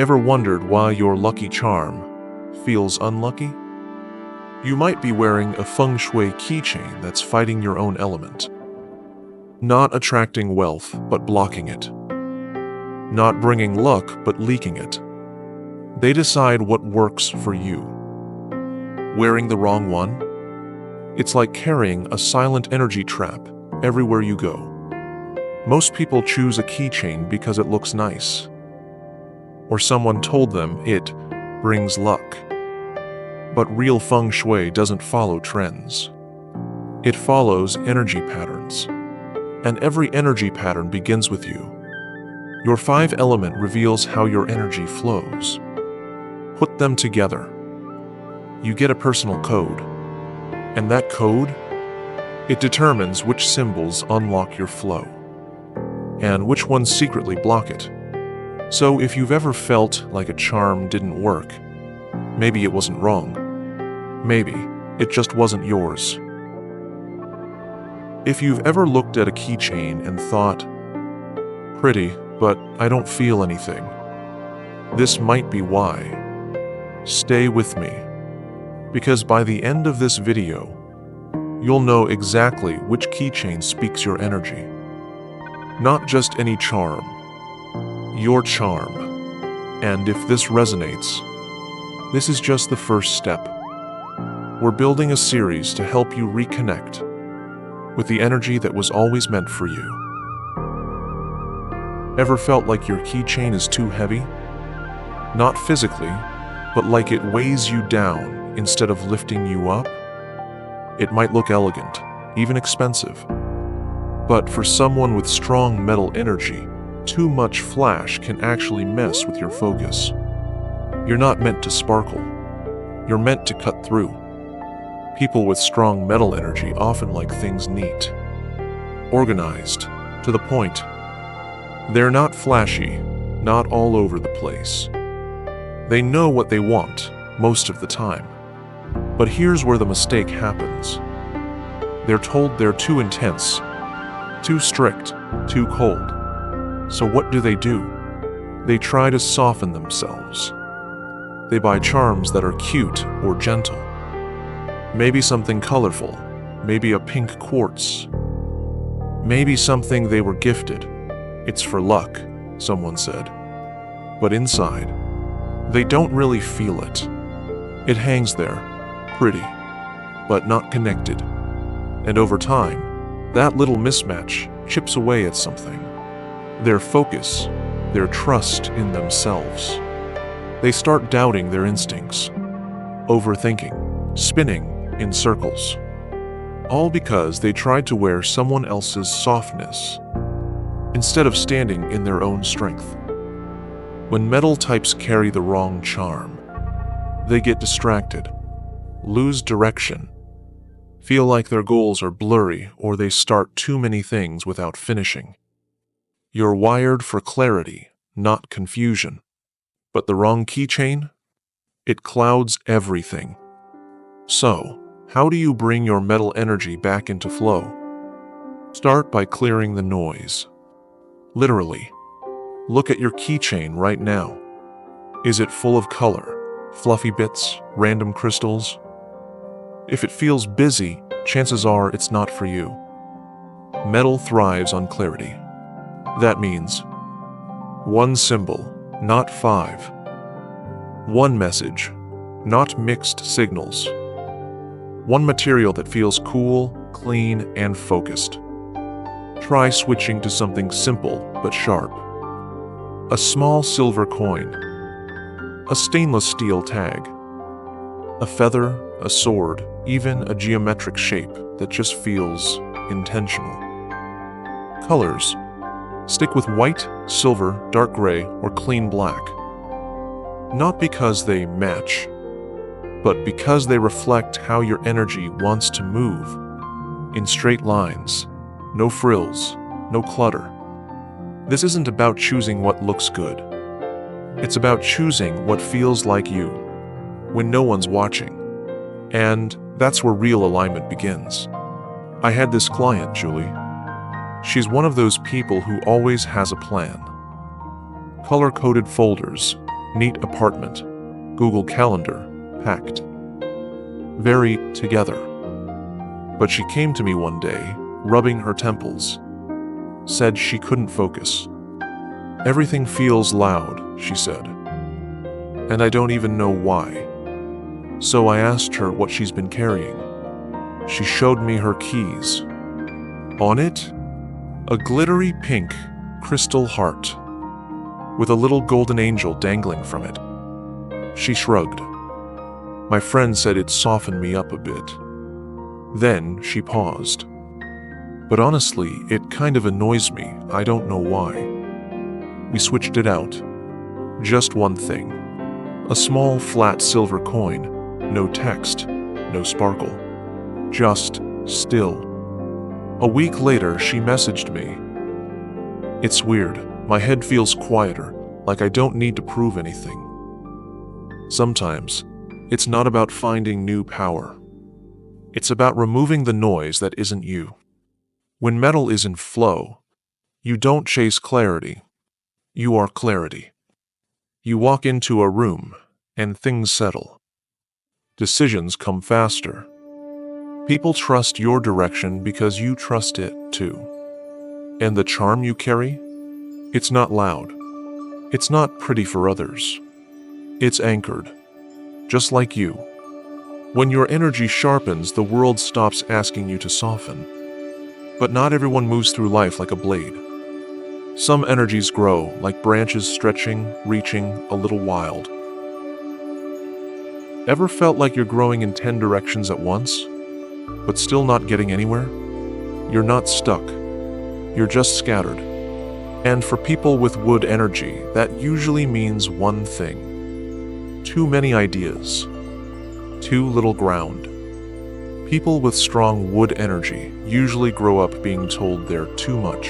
Ever wondered why your lucky charm feels unlucky? You might be wearing a Feng Shui keychain that's fighting your own element. Not attracting wealth, but blocking it. Not bringing luck, but leaking it. They decide what works for you. Wearing the wrong one? It's like carrying a silent energy trap everywhere you go. Most people choose a keychain because it looks nice, or someone told them it brings luck. But real Feng Shui doesn't follow trends. It follows energy patterns. And every energy pattern begins with you. Your 5 element reveals how your energy flows. Put them together. You get a personal code. And that code, it determines which symbols unlock your flow, and which ones secretly block it. So if you've ever felt like a charm didn't work, maybe it wasn't wrong. Maybe it just wasn't yours. If you've ever looked at a keychain and thought, pretty, but I don't feel anything, this might be why. Stay with me, because by the end of this video, you'll know exactly which keychain speaks your energy. Not just any charm, your charm. And if this resonates, this is just the first step. We're building a series to help you reconnect with the energy that was always meant for you. Ever felt like your keychain is too heavy? Not physically, but like it weighs you down instead of lifting you up? It might look elegant, even expensive. But for someone with strong metal energy, too much flash can actually mess with your focus. You're not meant to sparkle. You're meant to cut through. People with strong metal energy often like things neat, organized, to the point. They're not flashy, not all over the place. They know what they want most of the time. But here's where the mistake happens. They're told they're too intense, too strict, too cold. So what do? They try to soften themselves. They buy charms that are cute or gentle. Maybe something colorful, maybe a pink quartz. Maybe something they were gifted. It's for luck, someone said. But inside, they don't really feel it. It hangs there, pretty, but not connected. And over time, that little mismatch chips away at something. Their focus, their trust in themselves. They start doubting their instincts, overthinking, spinning in circles. All because they tried to wear someone else's softness instead of standing in their own strength. When metal types carry the wrong charm, they get distracted, lose direction, feel like their goals are blurry, or they start too many things without finishing. You're wired for clarity, not confusion. But the wrong keychain? It clouds everything. So, how do you bring your metal energy back into flow? Start by clearing the noise. Literally. Look at your keychain right now. Is it full of color, fluffy bits, random crystals? If it feels busy, chances are it's not for you. Metal thrives on clarity. That means one symbol, not 5. One message, not mixed signals. One material that feels cool, clean, and focused. Try switching to something simple but sharp. A small silver coin. A stainless steel tag. A feather, a sword, even a geometric shape that just feels intentional. Colors. Stick with white, silver, dark gray, or clean black. Not because they match, but because they reflect how your energy wants to move. In straight lines, no frills, no clutter. This isn't about choosing what looks good. It's about choosing what feels like you, when no one's watching. And that's where real alignment begins. I had this client, Julie. She's one of those people who always has a plan. Color-coded folders, Neat apartment. Google Calendar. Packed. Very together. But she came to me one day, rubbing her temples. Said she couldn't focus. Everything feels loud, she said. And I don't even know why. So I asked her what she's been carrying. She showed me her keys. On it, a glittery pink crystal heart, with a little golden angel dangling from it. She shrugged. My friend said it softened me up a bit. Then she paused. But honestly, it kind of annoys me. I don't know why. We switched it out. Just one thing. A small, flat silver coin. No text, no sparkle. Just still. A week later, she messaged me. It's weird. My head feels quieter, like I don't need to prove anything. Sometimes, it's not about finding new power. It's about removing the noise that isn't you. When metal is in flow, you don't chase clarity. You are clarity. You walk into a room, and things settle. Decisions come faster. People trust your direction because you trust it too. And the charm you carry? It's not loud. It's not pretty for others. It's anchored. Just like you. When your energy sharpens, the world stops asking you to soften. But not everyone moves through life like a blade. Some energies grow, like branches stretching, reaching, a little wild. Ever felt like you're growing in 10 directions at once, but still not getting anywhere? You're not stuck. You're just scattered. And for people with wood energy, that usually means one thing. Too many ideas. Too little ground. People with strong wood energy usually grow up being told they're too much.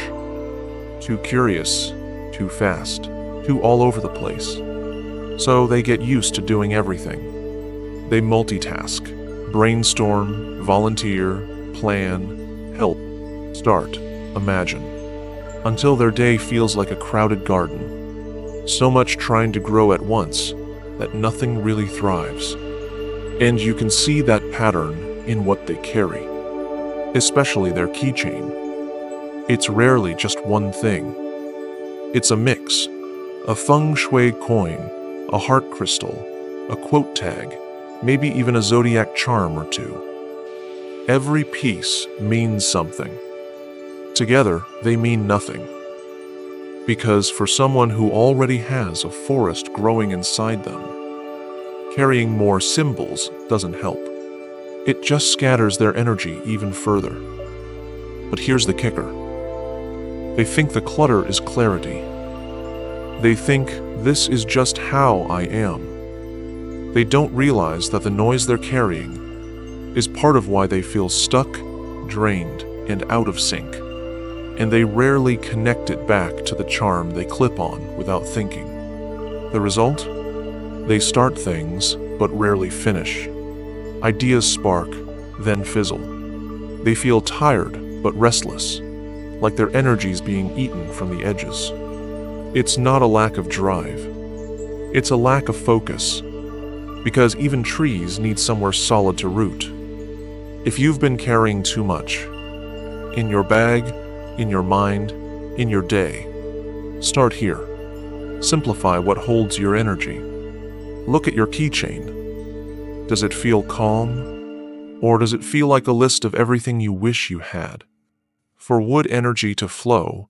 Too curious, too fast, too all over the place. So they get used to doing everything. They multitask, brainstorm, volunteer, plan, help, start, imagine, until their day feels like a crowded garden. So much trying to grow at once that nothing really thrives. And you can see that pattern in what they carry, especially their keychain. It's rarely just one thing. It's a mix. A Feng Shui coin, a heart crystal, a quote tag, maybe even a Zodiac charm or two. Every piece means something. Together, they mean nothing. Because for someone who already has a forest growing inside them, carrying more symbols doesn't help. It just scatters their energy even further. But here's the kicker. They think the clutter is clarity. They think this is just how I am. They don't realize that the noise they're carrying is part of why they feel stuck, drained, and out of sync. And they rarely connect it back to the charm they clip on without thinking. The result? They start things, but rarely finish. Ideas spark, then fizzle. They feel tired, but restless, like their energy's being eaten from the edges. It's not a lack of drive. It's a lack of focus, because even trees need somewhere solid to root. If you've been carrying too much, in your bag, in your mind, in your day, start here. Simplify what holds your energy. Look at your keychain. Does it feel calm? Or does it feel like a list of everything you wish you had? For wood energy to flow,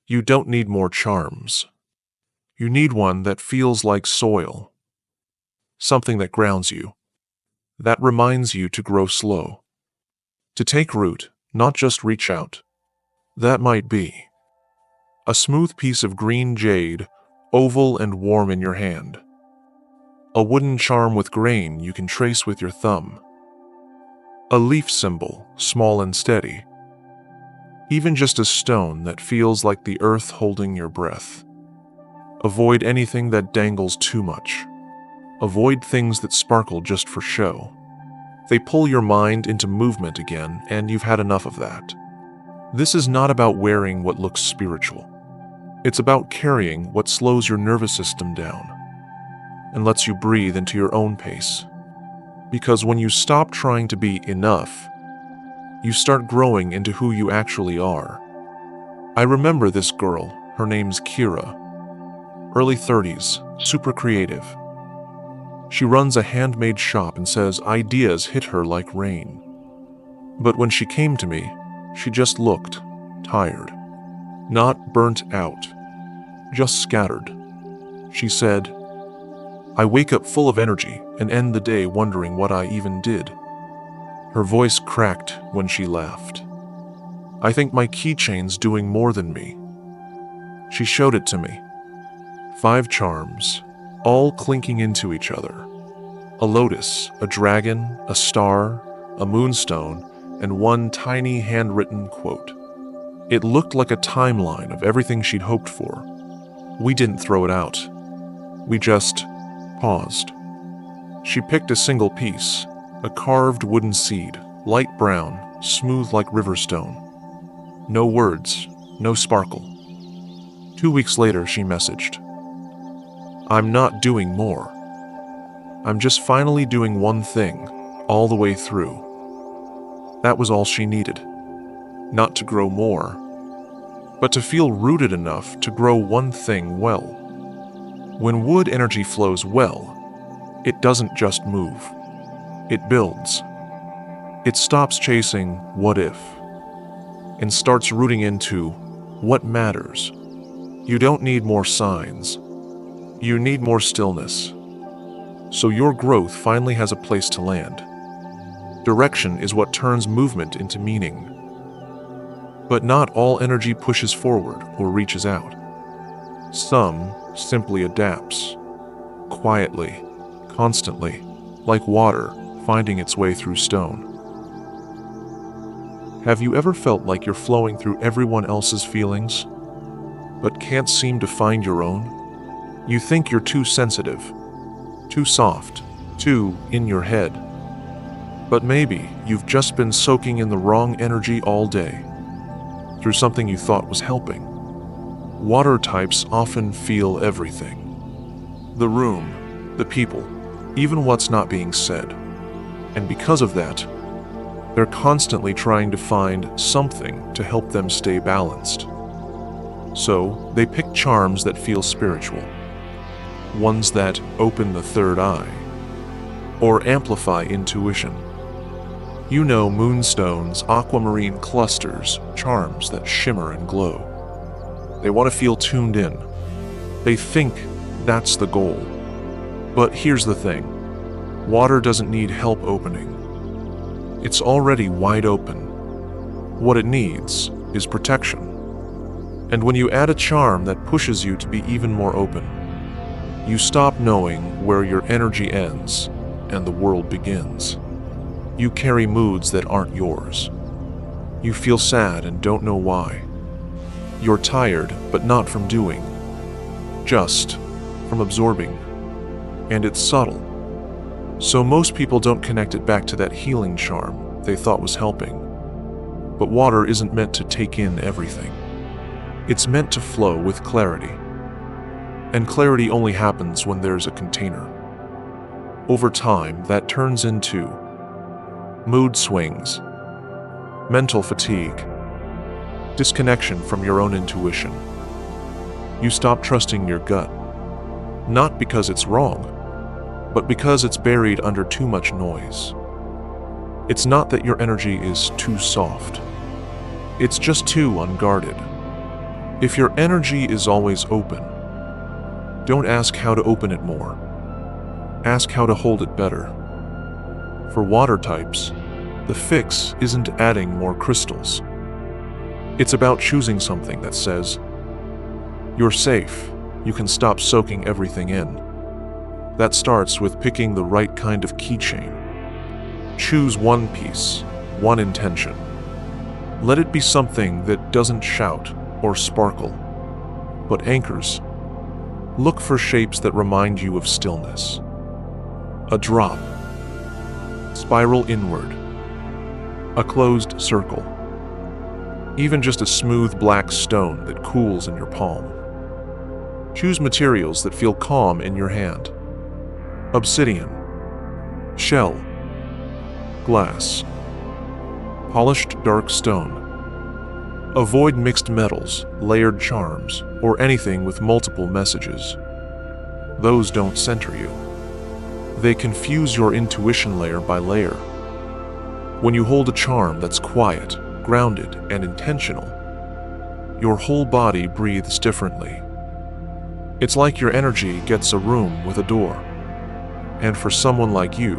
you don't need more charms. You need one that feels like soil. Something that grounds you. That reminds you to grow slow. To take root, not just reach out. That might be a smooth piece of green jade, oval and warm in your hand. A wooden charm with grain you can trace with your thumb. A leaf symbol, small and steady. Even just a stone that feels like the earth holding your breath. Avoid anything that dangles too much. Avoid things that sparkle just for show. They pull your mind into movement again, and you've had enough of that. This is not about wearing what looks spiritual. It's about carrying what slows your nervous system down. and lets you breathe into your own pace. Because when you stop trying to be enough, you start growing into who you actually are. I remember this girl, her name's Kira. Early 30s, super creative. She runs a handmade shop and says ideas hit her like rain. But when she came to me, she just looked tired. Not burnt out, just scattered. She said, "I wake up full of energy and end the day wondering what I even did." Her voice cracked when she laughed. "I think my keychain's doing more than me." She showed it to me. 5 charms, all clinking into each other. A lotus, a dragon, a star, a moonstone, and one tiny handwritten quote. It looked like a timeline of everything she'd hoped for. We didn't throw it out. We just paused. She picked a single piece, a carved wooden seed, light brown, smooth like river stone. No words, no sparkle. 2 weeks later, she messaged, "I'm not doing more. I'm just finally doing one thing, all the way through." That was all she needed. Not to grow more, but to feel rooted enough to grow one thing well. When wood energy flows well, it doesn't just move. It builds. It stops chasing what if and starts rooting into what matters. You don't need more signs. You need more stillness. So your growth finally has a place to land. Direction is what turns movement into meaning. But not all energy pushes forward or reaches out. Some simply adapts. Quietly, constantly, like water finding its way through stone. Have you ever felt like you're flowing through everyone else's feelings, but can't seem to find your own? You think you're too sensitive, too soft, too in your head. But maybe you've just been soaking in the wrong energy all day, through something you thought was helping. Water types often feel everything. The room, the people, even what's not being said. And because of that, they're constantly trying to find something to help them stay balanced. So they pick charms that feel spiritual, ones that open the third eye, or amplify intuition. You know, moonstones, aquamarine clusters, charms that shimmer and glow. They want to feel tuned in. They think that's the goal. But here's the thing. Water doesn't need help opening. It's already wide open. What it needs is protection. And when you add a charm that pushes you to be even more open, you stop knowing where your energy ends and the world begins. You carry moods that aren't yours. You feel sad and don't know why. You're tired, but not from doing, just from absorbing. And it's subtle. So most people don't connect it back to that healing charm they thought was helping. But water isn't meant to take in everything. It's meant to flow with clarity. And clarity only happens when there's a container. Over time, that turns into mood swings, mental fatigue, disconnection from your own intuition. You stop trusting your gut, not because it's wrong, but because it's buried under too much noise. It's not that your energy is too soft. It's just too unguarded. If your energy is always open, don't ask how to open it more. Ask how to hold it better. For water types, the fix isn't adding more crystals. It's about choosing something that says, "You're safe, you can stop soaking everything in." That starts with picking the right kind of keychain. Choose one piece, one intention. Let it be something that doesn't shout or sparkle, but anchors. Look for shapes that remind you of stillness. A drop. Spiral inward. A closed circle. Even just a smooth black stone that cools in your palm. Choose materials that feel calm in your hand. obsidian, shell, glass, polished dark stone. Avoid mixed metals, layered charms, or anything with multiple messages. Those don't center you. They confuse your intuition layer by layer. When you hold a charm that's quiet, grounded, and intentional, your whole body breathes differently. It's like your energy gets a room with a door. And for someone like you,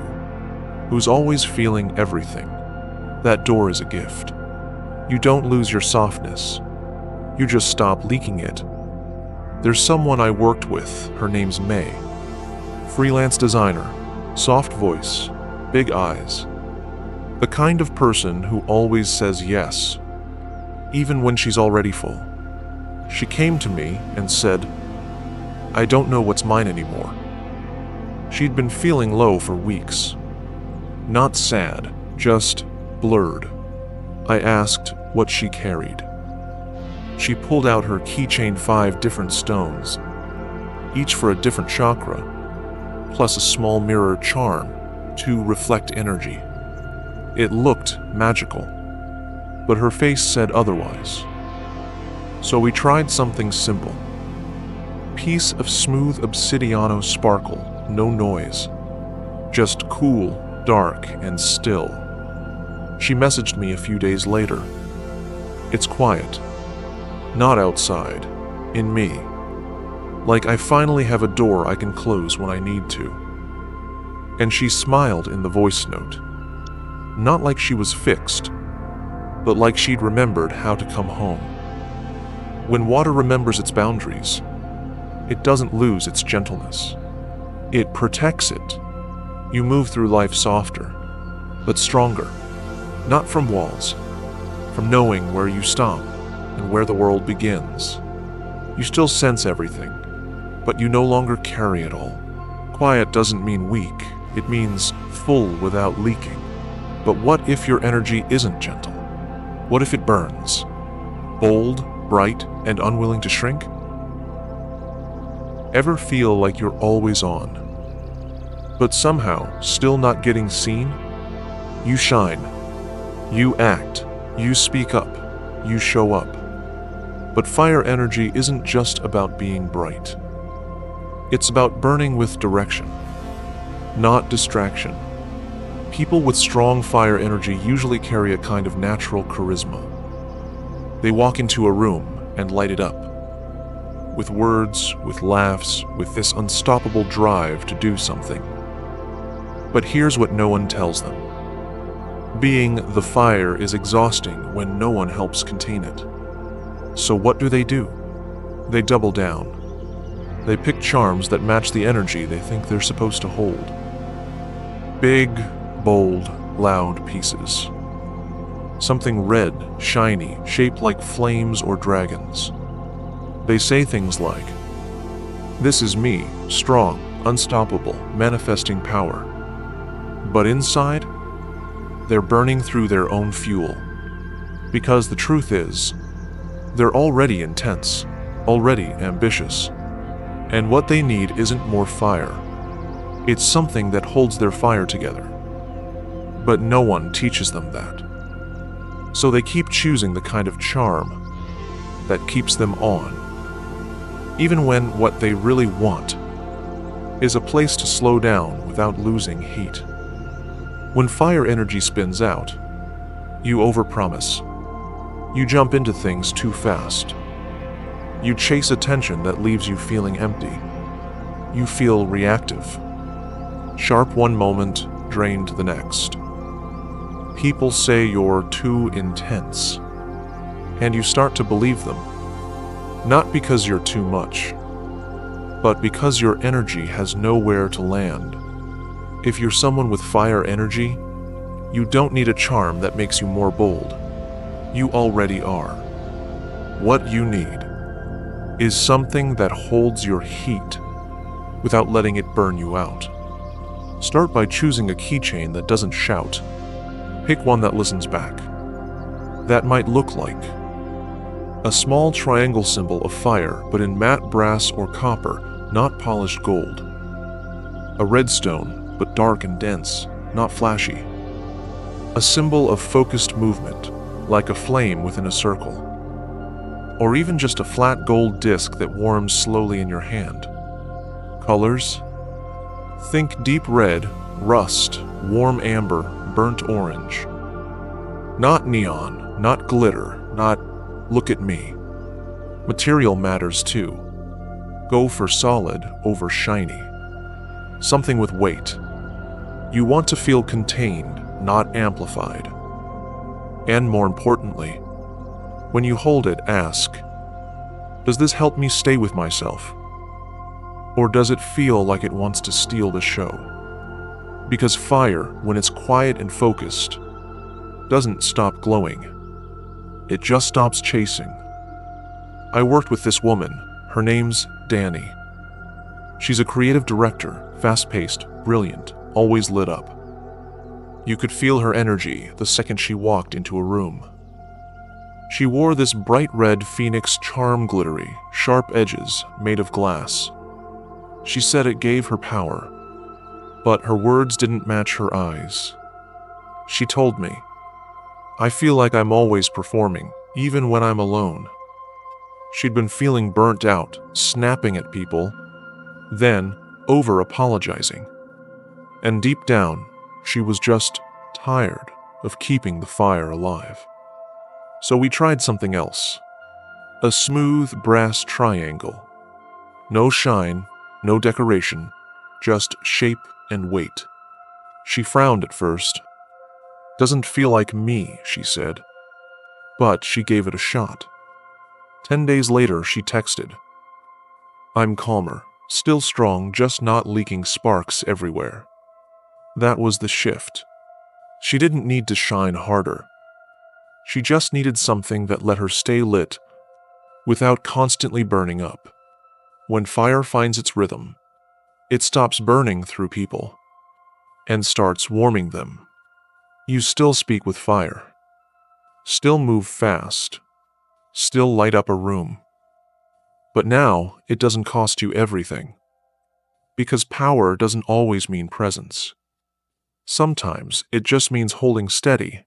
who's always feeling everything, that door is a gift. You don't lose your softness. You just stop leaking it. There's someone I worked with, her name's May. Freelance designer, soft voice, big eyes. The kind of person who always says yes, even when she's already full. She came to me and said, "I don't know what's mine anymore." She'd been feeling low for weeks. Not sad, just blurred. I asked what she carried. She pulled out her keychain, 5 different stones, each for a different chakra, plus a small mirror charm to reflect energy. It looked magical, but her face said otherwise. So we tried something simple. Piece of smooth obsidiano sparkle, no noise. Just cool, dark, and still. She messaged me a few days later. It's quiet. Not outside. In me. Like I finally have a door I can close when I need to. And she smiled in the voice note. Not like she was fixed, but like she'd remembered how to come home. When water remembers its boundaries, it doesn't lose its gentleness. It protects it. You move through life softer, but stronger. Not from walls, from knowing where you stop and where the world begins. You still sense everything, but you no longer carry it all. Quiet doesn't mean weak, it means full without leaking. But what if your energy isn't gentle? What if it burns? Bold, bright, and unwilling to shrink? Ever feel like you're always on, but somehow still not getting seen? You shine. You act, you speak up, you show up. But fire energy isn't just about being bright. It's about burning with direction, not distraction. People with strong fire energy usually carry a kind of natural charisma. They walk into a room and light it up. With words, with laughs, with this unstoppable drive to do something. But here's what no one tells them. Being the fire is exhausting when no one helps contain it. So what do? They double down. They pick charms that match the energy they think they're supposed to hold. Big, bold, loud pieces. Something red, shiny, shaped like flames or dragons. They say things like, "This is me, strong, unstoppable, manifesting power." But inside, they're burning through their own fuel. Because the truth is, they're already intense, already ambitious. And what they need isn't more fire. It's something that holds their fire together. But no one teaches them that. So they keep choosing the kind of charm that keeps them on. Even when what they really want is a place to slow down without losing heat. When fire energy spins out, you overpromise. You jump into things too fast. You chase attention that leaves you feeling empty. You feel reactive. Sharp one moment, drained the next. People say you're too intense, and you start to believe them. Not because you're too much, but because your energy has nowhere to land. If you're someone with fire energy, you don't need a charm that makes you more bold. You already are. What you need is something that holds your heat without letting it burn you out. Start by choosing a keychain that doesn't shout. Pick one that listens back. That might look like a small triangle symbol of fire, but in matte brass or copper, not polished gold. A red stone, but dark and dense, not flashy. A symbol of focused movement, like a flame within a circle. Or even just a flat gold disc that warms slowly in your hand. Colors? Think deep red, rust, warm amber, burnt orange. Not neon, not glitter, not look at me. Material matters too. Go for solid over shiny. Something with weight. You want to feel contained, not amplified. And more importantly, when you hold it, ask, does this help me stay with myself? Or does it feel like it wants to steal the show? Because fire, when it's quiet and focused, doesn't stop glowing. It just stops chasing. I worked with this woman. Her name's Danny. She's a creative director, fast-paced, brilliant, always lit up. You could feel her energy the second she walked into a room. She wore this bright red phoenix charm, glittery, sharp edges made of glass. She said it gave her power, but her words didn't match her eyes. She told me, I feel like I'm always performing, even when I'm alone. She'd been feeling burnt out, snapping at people, then over-apologizing. And deep down, she was just tired of keeping the fire alive. So we tried something else. A smooth brass triangle. No shine, no decoration, just shape and weight. She frowned at first. Doesn't feel like me, she said. But she gave it a shot. 10 days later, she texted, I'm calmer, still strong, just not leaking sparks everywhere. That was the shift. She didn't need to shine harder. She just needed something that let her stay lit without constantly burning up. When fire finds its rhythm, it stops burning through people and starts warming them. You still speak with fire, still move fast, still light up a room. But now it doesn't cost you everything. Because power doesn't always mean presence. Sometimes it just means holding steady,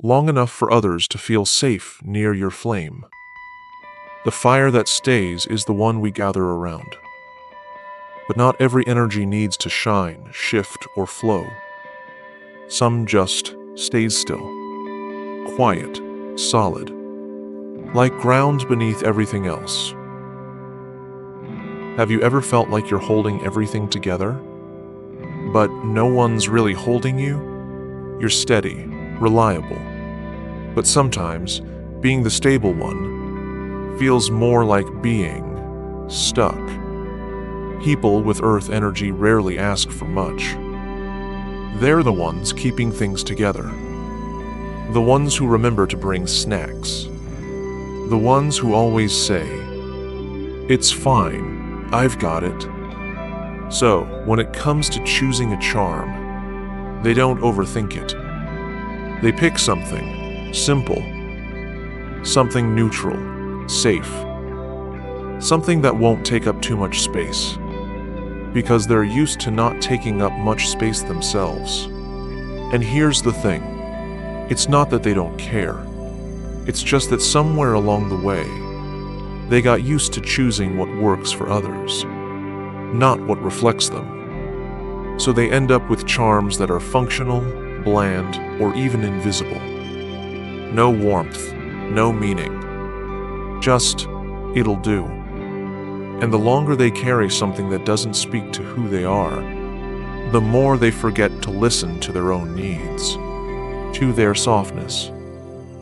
long enough for others to feel safe near your flame. The fire that stays is the one we gather around. But not every energy needs to shine, shift, or flow. Some just stays still, quiet, solid, like ground beneath everything else. Have you ever felt like you're holding everything together, but no one's really holding you? You're steady, reliable, but sometimes being the stable one feels more like being stuck. People with earth energy rarely ask for much. They're the ones keeping things together. The ones who remember to bring snacks. The ones who always say, it's fine, I've got it. So, when it comes to choosing a charm, they don't overthink it. They pick something simple, something neutral, safe, something that won't take up too much space, because they're used to not taking up much space themselves. And here's the thing, it's not that they don't care. It's just that somewhere along the way, they got used to choosing what works for others, not what reflects them. So they end up with charms that are functional, bland, or even invisible. No warmth, no meaning. Just, it'll do. And the longer they carry something that doesn't speak to who they are, the more they forget to listen to their own needs, to their softness,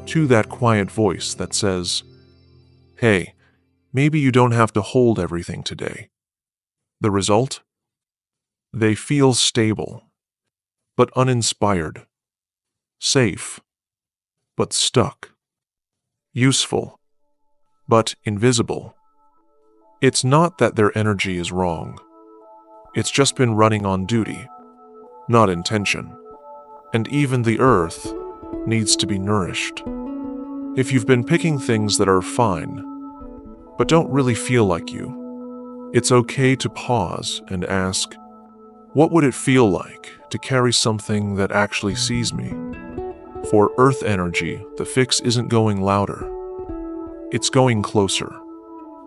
to that quiet voice that says, hey, maybe you don't have to hold everything today. The result? They feel stable, but uninspired. Safe, but stuck. Useful, but invisible. It's not that their energy is wrong. It's just been running on duty, not intention. And even the earth needs to be nourished. If you've been picking things that are fine, but don't really feel like you, it's okay to pause and ask, What would it feel like to carry something that actually sees me? For earth energy, the fix isn't going louder. It's going closer.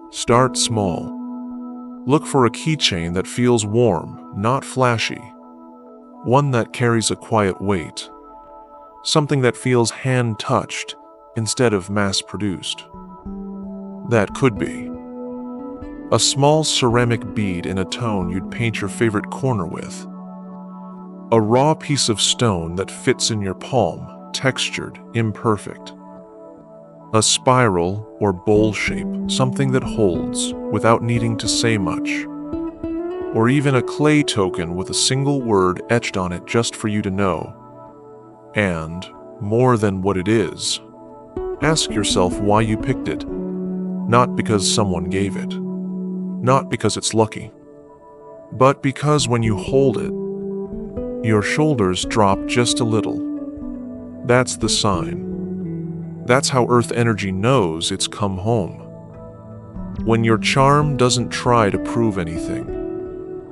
Start small. Look for a keychain that feels warm, not flashy. One that carries a quiet weight. Something that feels hand-touched instead of mass-produced. That could be a small ceramic bead in a tone you'd paint your favorite corner with. A raw piece of stone that fits in your palm, textured, imperfect. A spiral or bowl shape, something that holds without needing to say much. Or even a clay token with a single word etched on it just for you to know. And, more than what it is, ask yourself why you picked it. Not because someone gave it. Not because it's lucky. But because when you hold it, your shoulders drop just a little. That's the sign. That's how Earth energy knows it's come home. When your charm doesn't try to prove anything,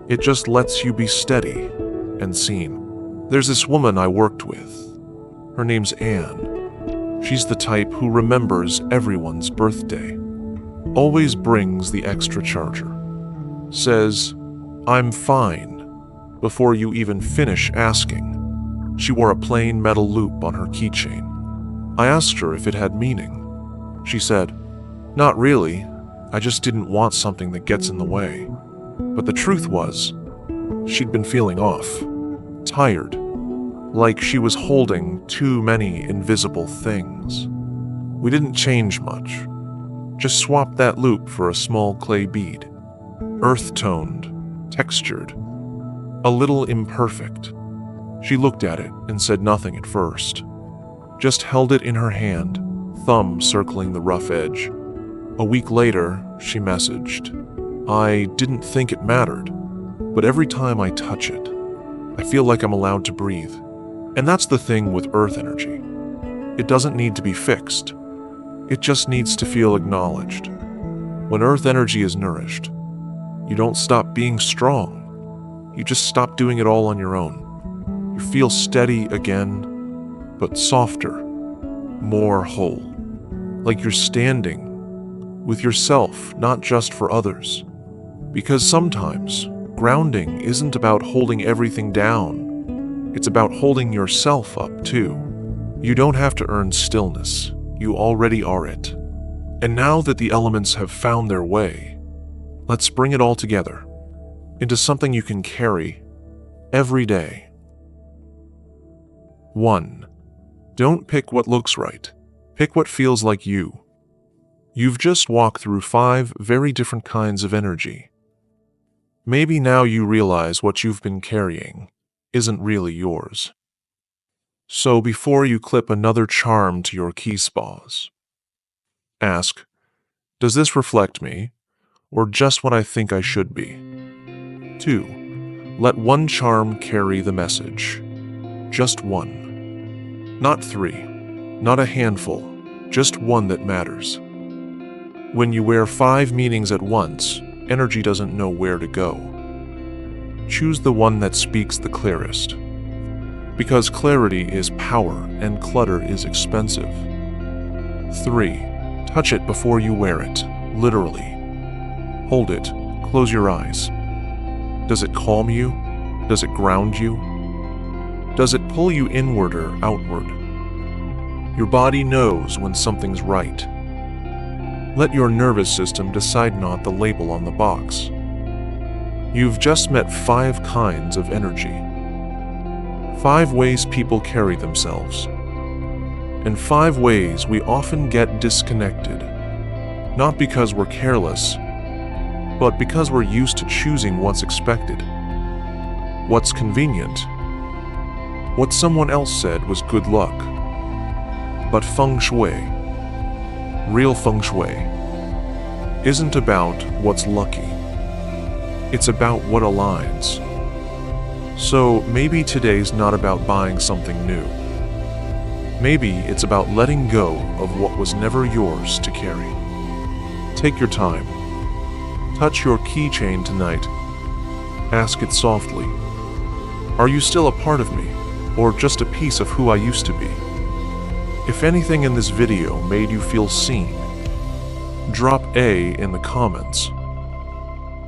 it just lets you be steady and seen. There's this woman I worked with. Her name's Anne. She's the type who remembers everyone's birthday. Always brings the extra charger. Says, "I'm fine," before you even finish asking. She wore a plain metal loop on her keychain. I asked her if it had meaning. She said, "Not really. I just didn't want something that gets in the way." But the truth was, she'd been feeling off. Tired. Like she was holding too many invisible things. We didn't change much. Just swapped that loop for a small clay bead. Earth-toned, textured, a little imperfect. She looked at it and said nothing at first. Just held it in her hand, thumb circling the rough edge. A week later, she messaged, "I didn't think it mattered, but every time I touch it, I feel like I'm allowed to breathe." And that's the thing with Earth energy. It doesn't need to be fixed. It just needs to feel acknowledged. When Earth energy is nourished, you don't stop being strong. You just stop doing it all on your own. You feel steady again, but softer, more whole. Like you're standing with yourself, not just for others. Because sometimes, grounding isn't about holding everything down. It's about holding yourself up, too. You don't have to earn stillness. You already are it. And now that the elements have found their way, let's bring it all together into something you can carry every day. 1. Don't pick what looks right. Pick what feels like you. You've just walked through 5 very different kinds of energy. Maybe now you realize what you've been carrying isn't really yours. So before you clip another charm to your key spas, ask, does this reflect me, or just what I think I should be? 2. Let one charm carry the message. Just one. Not 3. Not a handful. Just one that matters. When you wear 5 meanings at once, energy doesn't know where to go. Choose the one that speaks the clearest. Because clarity is power and clutter is expensive. 3. Touch it before you wear it, literally. Hold it, close your eyes. Does it calm you? Does it ground you? Does it pull you inward or outward? Your body knows when something's right. Let your nervous system decide, not the label on the box. You've just met 5 kinds of energy. 5 ways people carry themselves. And 5 ways we often get disconnected. Not because we're careless, but because we're used to choosing what's expected. What's convenient. What someone else said was good luck. But Feng Shui, real Feng Shui, isn't about what's lucky. It's about what aligns. So maybe today's not about buying something new. Maybe it's about letting go of what was never yours to carry. Take your time. Touch your keychain tonight. Ask it softly, Are you still a part of me, or just a piece of who I used to be? If anything in this video made you feel seen, drop A in the comments.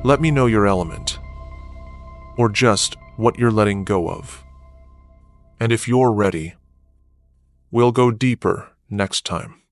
Let me know your element, or just what you're letting go of. And if you're ready, we'll go deeper next time.